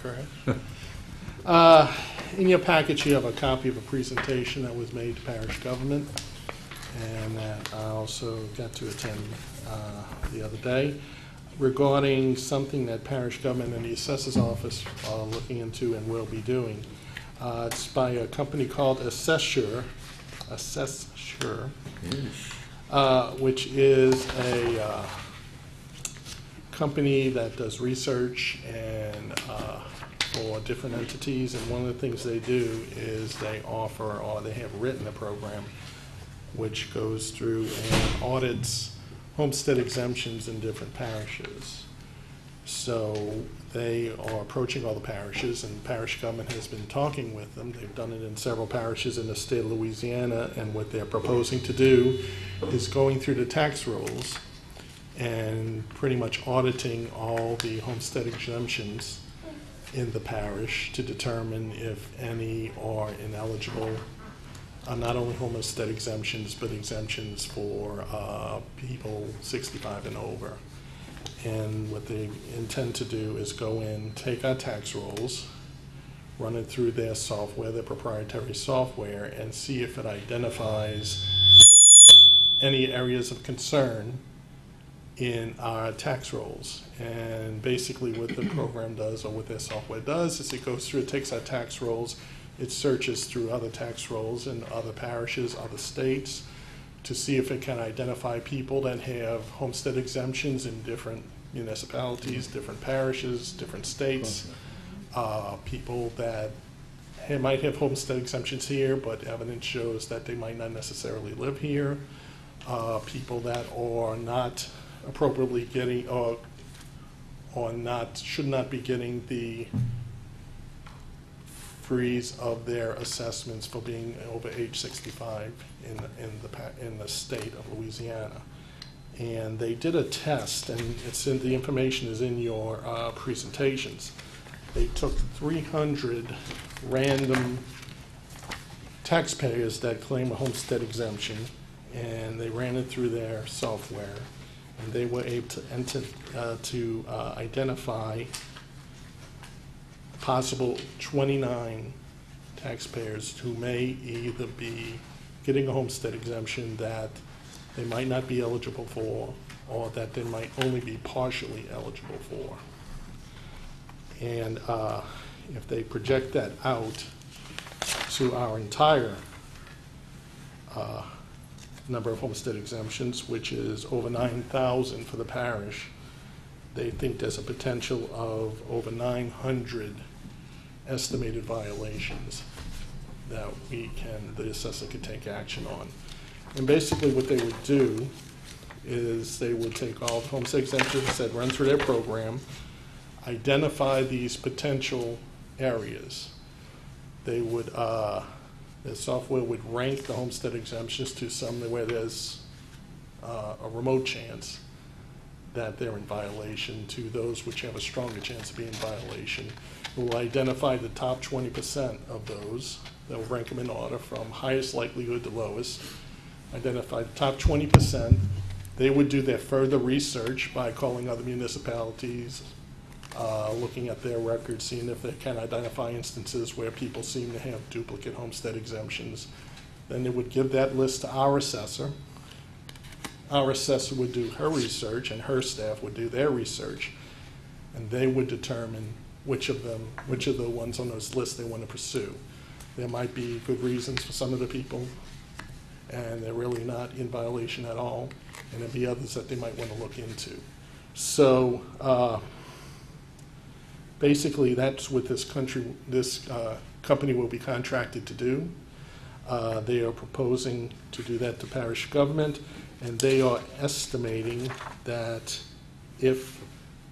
Crash. In your package, you have a copy of a presentation that was made to parish government, and that I also got to attend the other day, regarding something that parish government and the assessor's office are looking into and will be doing. It's by a company called Assessure, which is a company that does research and for different entities, and one of the things they do is they offer, or they have written a program which goes through and audits homestead exemptions in different parishes. So they are approaching all the parishes, and parish government has been talking with them. They've done it in several parishes in the state of Louisiana, and what they're proposing to do is going through the tax rolls and pretty much auditing all the homestead exemptions in the parish to determine if any are ineligible. Not only homestead exemptions, but exemptions for people 65 and over. And what they intend to do is go in, take our tax rolls, run it through their software, their proprietary software, and see if it identifies any areas of concern in our tax rolls. And basically what the program does, or what their software does, is it goes through, it takes our tax rolls, it searches through other tax rolls in other parishes, other states, to see if it can identify people that have homestead exemptions in different municipalities, different parishes, different states, people that might have homestead exemptions here, but evidence shows that they might not necessarily live here, people that are not appropriately getting, or should not be getting the freeze of their assessments for being over age 65 in the state of Louisiana. And they did a test, and the information is in your presentations. They took 300 random taxpayers that claim a homestead exemption, and they ran it through their software, and they were able to identify possible 29 taxpayers who may either be getting a homestead exemption that they might not be eligible for, or that they might only be partially eligible for. And if they project that out to our entire number of homestead exemptions, which is over 9,000 for the parish, they think there's a potential of over 900 estimated violations that the assessor could take action on. And basically what they would do is they would take all the homestead exemptions that run through their program, identify these potential areas. They would, the software would rank the homestead exemptions to some where there's a remote chance that they're in violation, to those which have a stronger chance of being in violation. It will identify the top 20% of those. They'll rank them in order from highest likelihood to lowest. Identify the top 20%. They would do their further research by calling other municipalities, looking at their records, seeing if they can identify instances where people seem to have duplicate homestead exemptions. Then they would give that list to our assessor. Our assessor would do her research, and her staff would do their research, and they would determine which of the ones on those lists they want to pursue. There might be good reasons for some of the people, and they're really not in violation at all, and there'd be others that they might want to look into. So basically, that's what this company will be contracted to do. They are proposing to do that to parish government, and they are estimating that if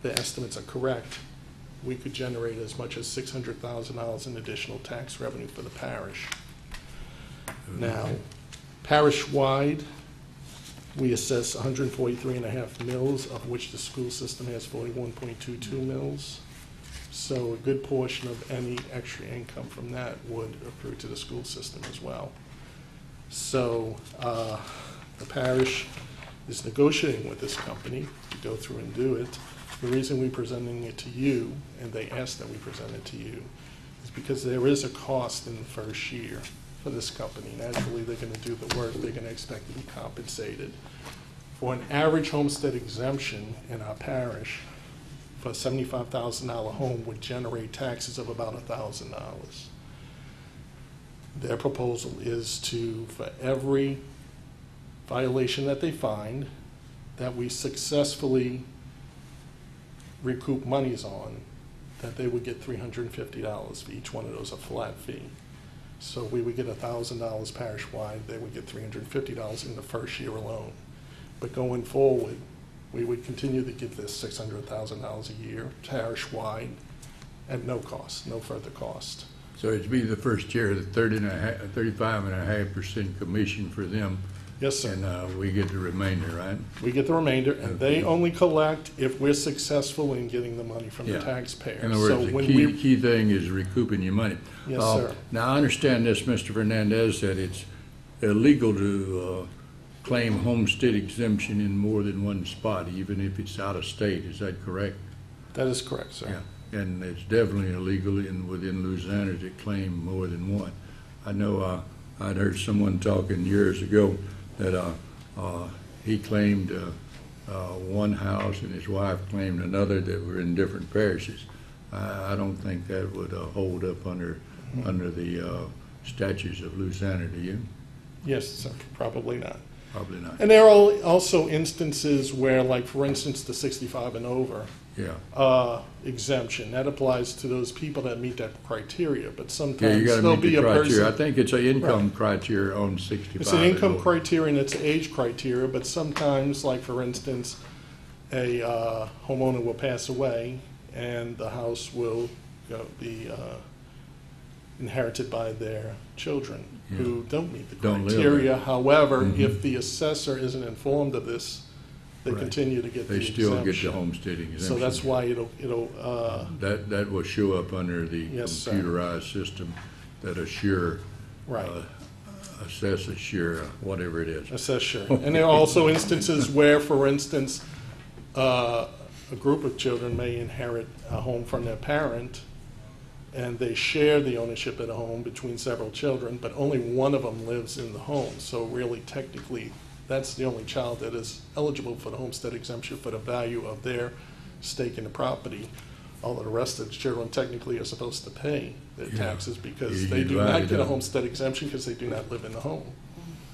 the estimates are correct, we could generate as much as $600,000 in additional tax revenue for the parish. Now, parish-wide, we assess 143.5 mills, of which the school system has 41.22 mills. So a good portion of any extra income from that would accrue to the school system as well. So the parish is negotiating with this company to go through and do it. The reason we're presenting it to you, and they asked that we present it to you, is because there is a cost in the first year for this company. Naturally, they're going to do the work. They're going to expect to be compensated. For an average homestead exemption in our parish, for a $75,000 home would generate taxes of about $1,000. Their proposal is to, for every violation that they find, that we successfully recoup monies on, that they would get $350 for each one of those, a flat fee. So we would get $1,000 parish-wide, they would get $350 in the first year alone. But going forward, we would continue to give this $600,000 a year parish-wide at no cost, no further cost. So it'd be the first year, the 35.5% commission for them. Yes, sir. And we get the remainder, right? We get the remainder, and they only collect if we're successful in getting the money from the Yeah. taxpayer. In other words, So the when key thing is recouping your money. Yes, sir. Now, I understand this, Mr. Fernandez, that it's illegal to claim homestead exemption in more than one spot, even if it's out of state. Is that correct? That is correct, sir. Yeah. And it's definitely illegal within Louisiana to claim more than one. I know I'd heard someone talking years ago that he claimed one house and his wife claimed another that were in different parishes. I don't think that would hold up under the statutes of Louisiana, do you? Yes, sir, probably not. Probably not. And there are also instances where, like, for instance, the 65 and over exemption, that applies to those people that meet that criteria, but Yeah, sometimes you got to there'll meet be the a criteria. person. I think it's an income Right. criteria on 65. It's an and income over. criteria and it's an age criteria, but sometimes, like for instance, a homeowner will pass away and the house will be inherited by their children who don't meet the Don't live criteria. there. However, Mhm. if the assessor isn't informed of this, they Right. continue to get the They still get the exemption. homestead exemption. So that's why it'll That will show up under the Yes, sir. computerized system that assure, Right. assess, assure, whatever it is. Assess, sure. And there are also instances where, for instance, a group of children may inherit a home from their parent, and they share the ownership of the home between several children, but only one of them lives in the home. So really, technically, that's the only child that is eligible for the homestead exemption for the value of their stake in the property. All of the rest of the children technically are supposed to pay their Yeah. taxes because You they do divide not it get a up. homestead exemption because they do not live in the home.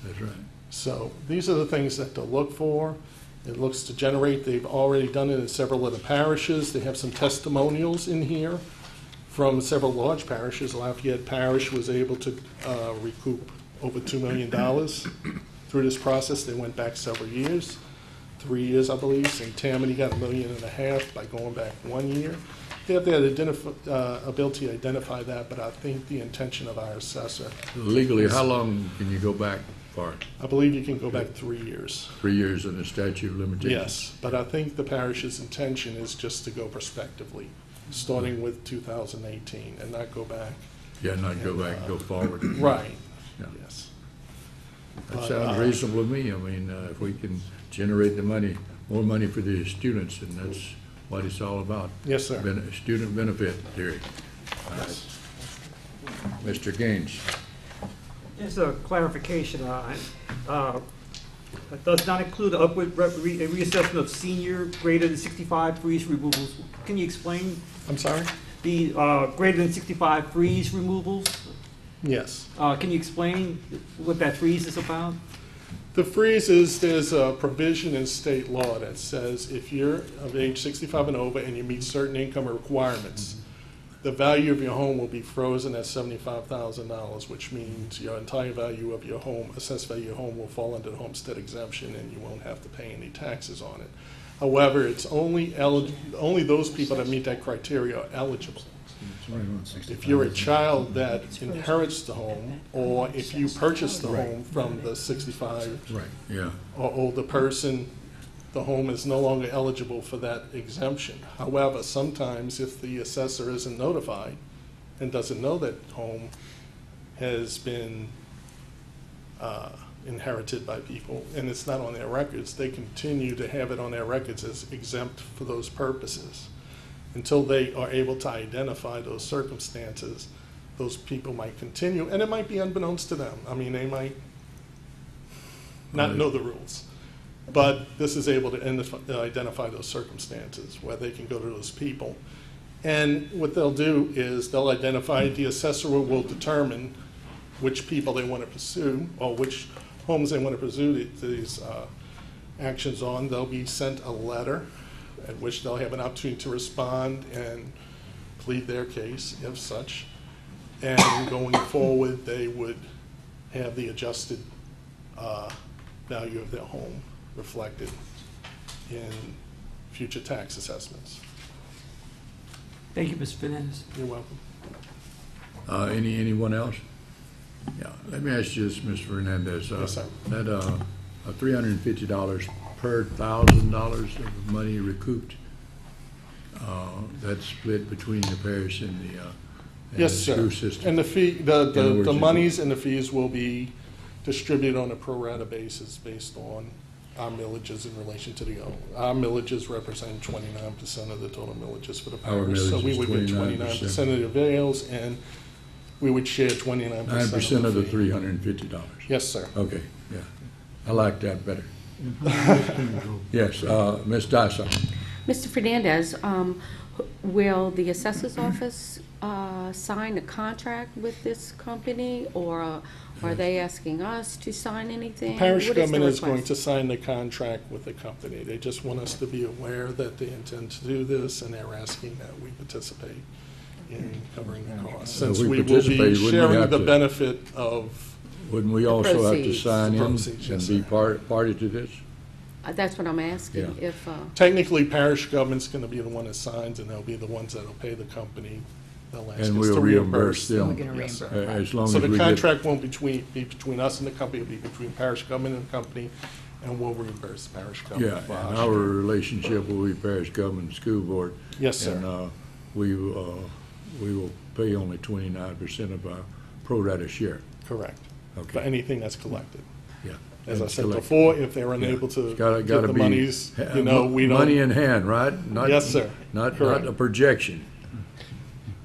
That's right. So these are the things that to look for. It looks to generate, they've already done it in several of the parishes. They have some testimonials in here from several large parishes. Lafayette Parish was able to recoup over $2 million through this process. They went back several years, 3 years, I believe. St. Tammany got $1.5 million by going back 1 year. They have the ability to identify that, but I think the intention of our assessor. Legally, how long can you go back for? I believe you can go back 3 years. 3 years in the statute of limitations? Yes, but I think the parish's intention is just to go prospectively, starting with 2018, and not go back. Yeah, not go back, go forward. Right, Yeah. yes. That But, sounds reasonable to me. I mean, if we can generate the money, more money for the students, and that's what it's all about. Yes, sir. Student benefit theory. All right. Mr. Gaines. Just a clarification, it does not include the upward reassessment of senior greater than 65 freeze removals. Can you explain? I'm sorry? The greater than 65 freeze removals? Yes. Can you explain what that freeze is about? The freeze is, there's a provision in state law that says if you're of age 65 and over and you meet certain income requirements, the value of your home will be frozen at $75,000, which means your entire value of your home, assessed value of your home, will fall under the homestead exemption and you won't have to pay any taxes on it. However, it's only those people that meet that criteria are eligible. If you're a child that inherits the home, or if you purchase the home from the 65 or older person, the home is no longer eligible for that exemption. However, sometimes if the assessor isn't notified and doesn't know that home has been inherited by people, and it's not on their records, they continue to have it on their records as exempt for those purposes. Until they are able to identify those circumstances, those people might continue, and it might be unbeknownst to them. I mean, they might not know the rules. But this is able to identify those circumstances where they can go to those people. And what they'll do is they'll identify, the assessor will determine which people they want to pursue or which homes they want to pursue these actions on. They'll be sent a letter at which they'll have an opportunity to respond and plead their case, if such. And going forward, they would have the adjusted value of their home reflected in future tax assessments. Thank you, Mr. Fernandez. You're welcome. Anyone else? Yeah, let me ask you this, Mr. Fernandez. Yes, sir. That $350 per $1,000 of money recouped, that's split between the parish and the Yes, sir. school system. And the fee, the words, monies and the fees will be distributed on a pro rata basis based on our millages in relation to the O. Our millages represent 29% of the total millages for the Our parish. So millage we is would get 29% of the avails, and we would share 29% 9% of the fee. $350. Yes, sir. Okay, yeah. I like that better. Yes, Ms. Dyson. Mr. Fernandez, will the assessor's office sign a contract with this company, or are they asking us to sign anything? Parish What is the government is going request? to sign the contract with the company. They just want us to be aware that they intend to do this, and they're asking that we participate in covering the costs. So Since we we will participate, be wouldn't we sharing have the to- benefit of, Wouldn't we also have to proceeds. sign in Proceeds, and yes, be sir. party to this? That's what I'm asking, Yeah. if, technically, parish government's going to be the one that signs, and they'll be the ones that'll pay the company. They'll ask And us we'll to reimburse them. We're gonna Yes, sir. As long So as the we get. contract won't be between us and the company, it'll be between parish government and the company, and we'll reimburse the parish government. Yeah, for and our our share. relationship will be parish government and school board. Yes, sir. And we will pay only 29% of our pro rata share. Correct. Okay. For anything that's collected. Yeah. As I And said collect- before, if they're Yeah. unable to It's gotta get the be monies, we don't. money in hand, right? Not- Yes, sir. Not Correct. a projection.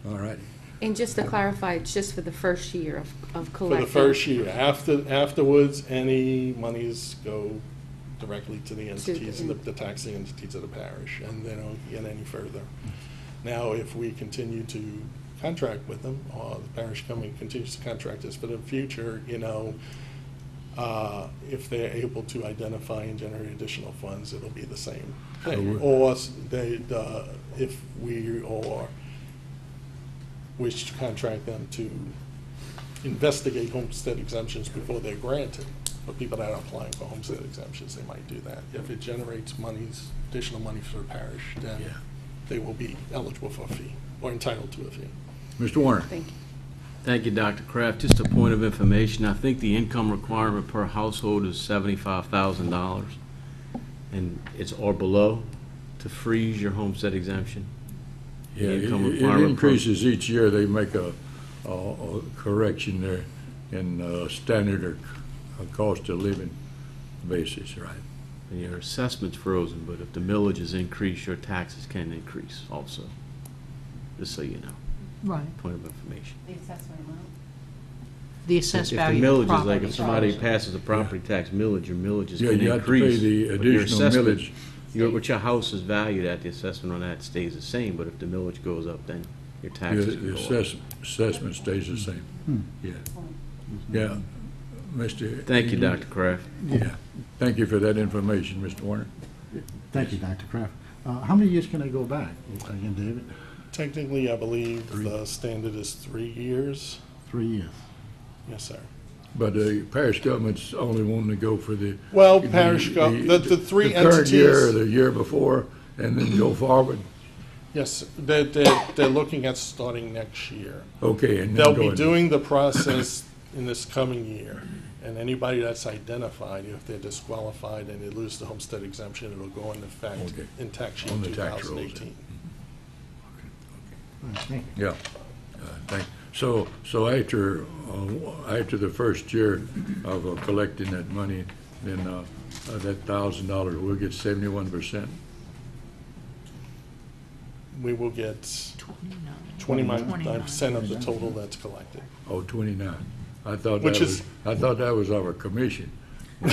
All right. and just to clarify, it's just for the first year of For collecting? the first year. Afterwards, any monies go directly to the entities, the taxing entities of the parish, and they don't get any further. Now, if we continue to contract with them, or the parish company continues to contract us for the future, if they're able to identify and generate additional funds, it'll be the same thing. Or if we wish to contract them to investigate homestead exemptions before they're granted. For people that are applying for homestead exemptions, they might do that. If it generates additional money for the parish, then they will be eligible for a fee or entitled to a fee. Mr. Warner. Thank you. Thank you, Dr. Kraft. Just a point of information, I think the income requirement per household is $75,000, and it's or below to freeze your homestead exemption. The Yeah, income it requirement per- increases each year. They make a correction there in standard or cost of living basis, right? And your assessment's frozen, but if the millage is increased, your taxes can increase also, just so you know. Right. Point of information. The assessment amount? The assessed If value the of millage is like property. if somebody passes a property tax millage, your millage is Yeah, going to you have to pay increase. the but your additional assessment- millage. What your house is valued at, the assessment on that stays the same, but if the millage goes up, then your taxes The can go up. assessment stays the same. Yeah. Yeah. Mr. Thank you, Dr. Kraft. Yeah. Thank you for that information, Mr. Warner. Thank you, Dr. Kraft. How many years can I go back again, David? Technically, I believe the standard is 3 years. 3 years. Yes, sir. But the parish government's only wanting to go for the. Well, parish the three current year, or entities. the year before, and then go forward. Yes, they're looking at starting next year. Okay, and then They'll be going- doing the process in this coming year. And anybody that's identified, if they're disqualified and they lose the homestead exemption, it'll go into effect Okay. in tax year On the tax rolls, 2018. Thank you. Yeah. Thank. So after the first year of collecting that money, then that $1,000, we'll get 71%. We will get 29% of the total that's collected. Oh, 29. I thought Which that is- was, I thought that was our commission. No,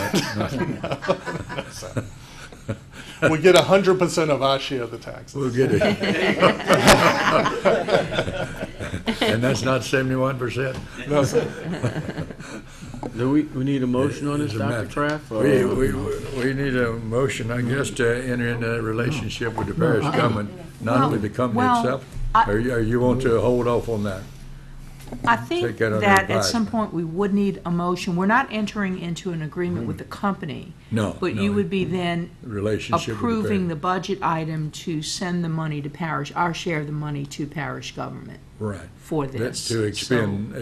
sir. We get 100% of our share of the taxes. We'll get it. And that's not 71%? No, sir. Do we need a motion on this, It's a Dr. matter. Kraft? or- We need a motion, I guess, to enter into a relationship with the parish government, not with the company itself. Or you want to hold off on that? I Take think that under that at some advisement. point we would need a motion. We're not entering into an agreement with the company. No, But no. you would be then Relationship with the approving parish. the budget item to send the money to parish, our share of the money to parish government. Right. For That- this. To expend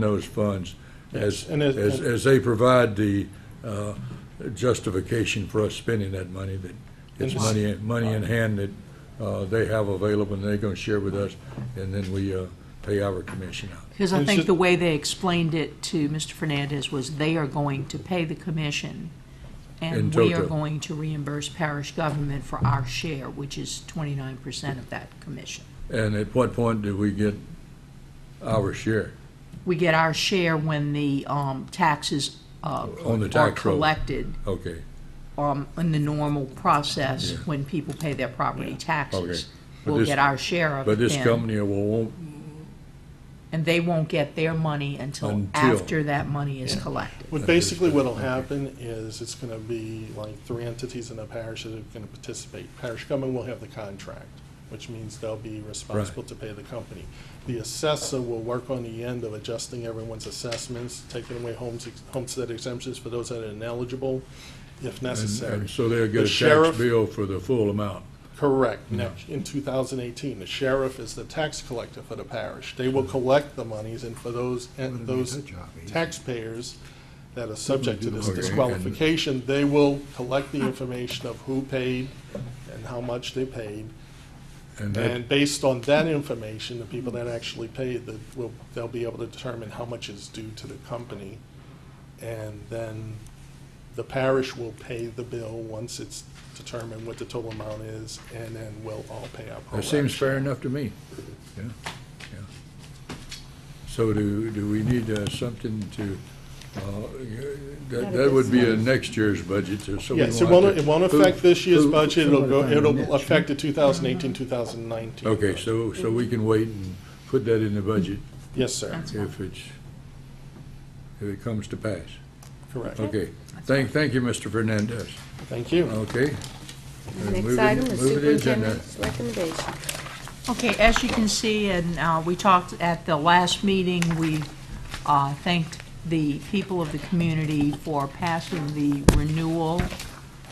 those funds as And as they provide the justification for us spending that money, that it's And- money in hand that they have available and they're going to share with us, and then we pay our commission out. Because I It's think just- the way they explained it to Mr. Fernandez was they are going to pay the commission, In and we are toto. going to reimburse parish government for our share, which is 29% of that commission. And at what point do we get our share? We get our share when the taxes On the are tax roll. collected Okay. in the normal process Yeah. when people pay their property Okay. taxes. But We'll this- get our share of it But this then. company won't, And they won't get their money until after that money is collected. Well, basically, what'll happen is it's going to be like 3 entities in the parish that are going to participate. Parish government will have the contract, which means they'll be responsible to pay the company. The assessor will work on the end of adjusting everyone's assessments, taking away homestead exemptions for those that are ineligible, if necessary. and so they'll The get a tax sheriff- bill for the full amount. Correct. Now, in 2018, the sheriff is the tax collector for the parish. They will collect the monies, and for those taxpayers that are subject to this Okay, and- disqualification, they will collect the information of who paid and how much they paid. And that- And based on that information, the people that actually paid, they'll be able to determine how much is due to the company. And then the parish will pay the bill once it's determined what the total amount is, and then we'll all pay our pro That seems rata fair share. enough to me. Yeah, yeah. So do we need something to, that would be a next year's budget, so we Yes, it won't have won't, to- it won't affect this year's Who- budget, somebody it'll next affect the 2018, 2019. Okay, so we can wait and put that in the budget Yes, sir. if it comes to pass. Correct. Okay, thank you, Mr. Fernandez. Thank you. Okay. Next Moving- item is moving the agenda. superintendent's recommendation. Okay, as you can see, and we talked at the last meeting, we thanked the people of the community for passing the renewal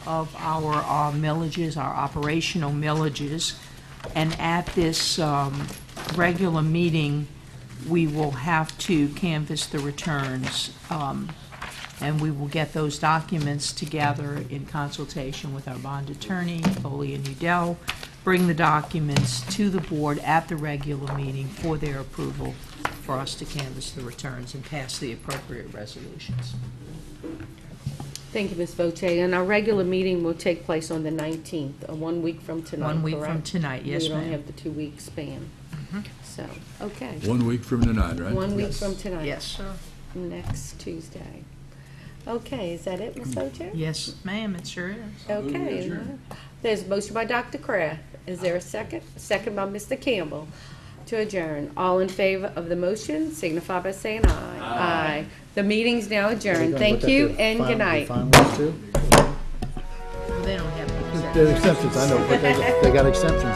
of our millages, our operational millages. And at this regular meeting, we will have to canvass the returns. And we will get those documents together in consultation with our bond attorney, Foley and Udell, bring the documents to the board at the regular meeting for their approval, for us to canvass the returns and pass the appropriate resolutions. Thank you, Ms. Voce. And our regular meeting will take place on the 19th, 1 week from tonight, 1 week from correct? tonight, yes, We don't ma'am. have the 2-week span. So, okay. 1 week from tonight, right? 1 week from tonight. Yes, sir. Next Tuesday. Okay, is that it, Ms. Voce? Yes, ma'am, it sure is. Okay. There's a motion by Dr. Kraft. Is there a second? Second by Mr. Campbell to adjourn. All in favor of the motion signify by saying aye. Aye. The meeting's now adjourned. Thank you and good night. They don't have any There's exemptions, I know, but they got exemptions.